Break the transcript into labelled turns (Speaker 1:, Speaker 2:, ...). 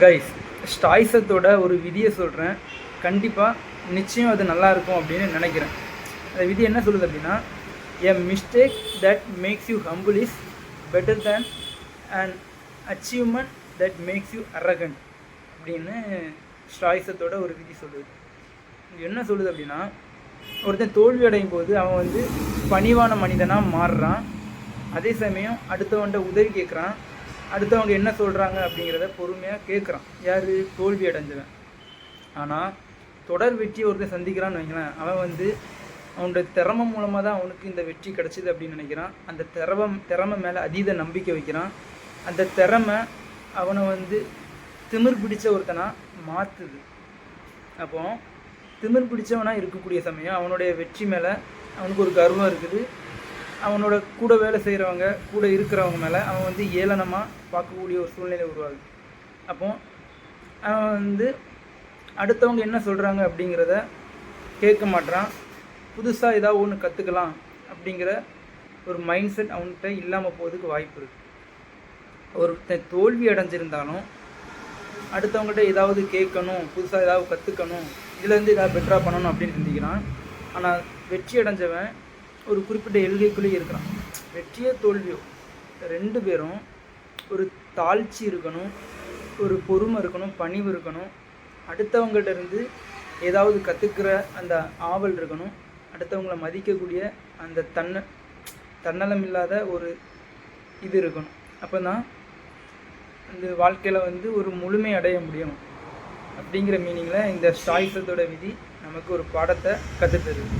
Speaker 1: Guys, ஸ்டாய்ஸத்தோட ஒரு விதியை சொல்கிறேன். கண்டிப்பாக நிச்சயம் அது நல்லாயிருக்கும் அப்படின்னு நினைக்கிறேன். அந்த விதி என்ன சொல்லுது அப்படின்னா, a mistake that makes you humble is better than and achievement that makes you arrogant அப்படின்னு ஸ்டாய்ஸத்தோட ஒரு விதி சொல்லுது. இது என்ன சொல்லுது அப்படின்னா, ஒருத்தன் தோல்வி அடையும் போது அவன் பணிவான மனிதனாக மாறுறான். அதே சமயம் அடுத்தவன்கிட்ட உதவி கேட்குறான். அடுத்தவங்க என்ன சொல்கிறாங்க அப்படிங்கிறத பொறுமையாக கேட்குறான். யார்? தோல்வி அடைஞ்சவன். ஆனால் தொடர் வெற்றியை ஒருத்தர் சந்திக்கிறான்னு வைங்களேன், அவன் அவனுடைய திறமை மூலமாக தான் அவனுக்கு இந்த வெற்றி கிடச்சிது அப்படின்னு நினைக்கிறான். அந்த திறமை மேலே அதீத நம்பிக்கை வைக்கிறான். அந்த திறமை அவனை திமிர் பிடிச்ச ஒருத்தனாக மாற்றுது. அப்போ திமிர் பிடிச்சவனாக இருக்கக்கூடிய சமயம் அவனுடைய வெற்றி மேலே அவனுக்கு ஒரு கர்வம் இருக்குது. அவனோட கூட வேலை செய்கிறவங்க, கூட இருக்கிறவங்க மேலே அவன் ஏளனமாக பார்க்கக்கூடிய ஒரு சூழ்நிலை உருவாகுது. அப்போ அவன் அடுத்தவங்க என்ன சொல்கிறாங்க அப்படிங்கிறத கேட்க மாட்டான். புதுசாக ஏதாவது ஒன்று கற்றுக்கலாம் அப்படிங்கிற ஒரு மைண்ட் செட் அவன்கிட்ட இல்லாமல் போகிறதுக்கு வாய்ப்பு இருக்குது. ஒருத்தன் தோல்வி அடைஞ்சிருந்தாலும் அடுத்தவங்ககிட்ட ஏதாவது கேட்கணும், புதுசாக ஏதாவது கற்றுக்கணும், இதுலேருந்து ஏதாவது பெட்டராக பண்ணணும் அப்படின்னு சிந்திக்கிறான். ஆனால் வெற்றி அடைஞ்சவன் ஒரு குறிப்பிட்ட எல்கைக்குள்ளேயே இருக்கிறான். வெற்றியோ தோல்வியோ ரெண்டு பேரும் ஒரு தாழ்ச்சி இருக்கணும், ஒரு பொறுமை இருக்கணும், பணிவு இருக்கணும், அடுத்தவங்கள்ட்ட இருந்து ஏதாவது கற்றுக்கிற அந்த ஆவல் இருக்கணும், அடுத்தவங்களை மதிக்கக்கூடிய அந்த தன்னலம் இல்லாத ஒரு இது இருக்கணும். அப்போ தான் இந்த வாழ்க்கையில் ஒரு முழுமை அடைய முடியும் அப்படிங்கிற மீனிங்கில் இந்த ஸ்டாய்ஸத்தோட விதி நமக்கு ஒரு பாடத்தை கற்றுத்தருது.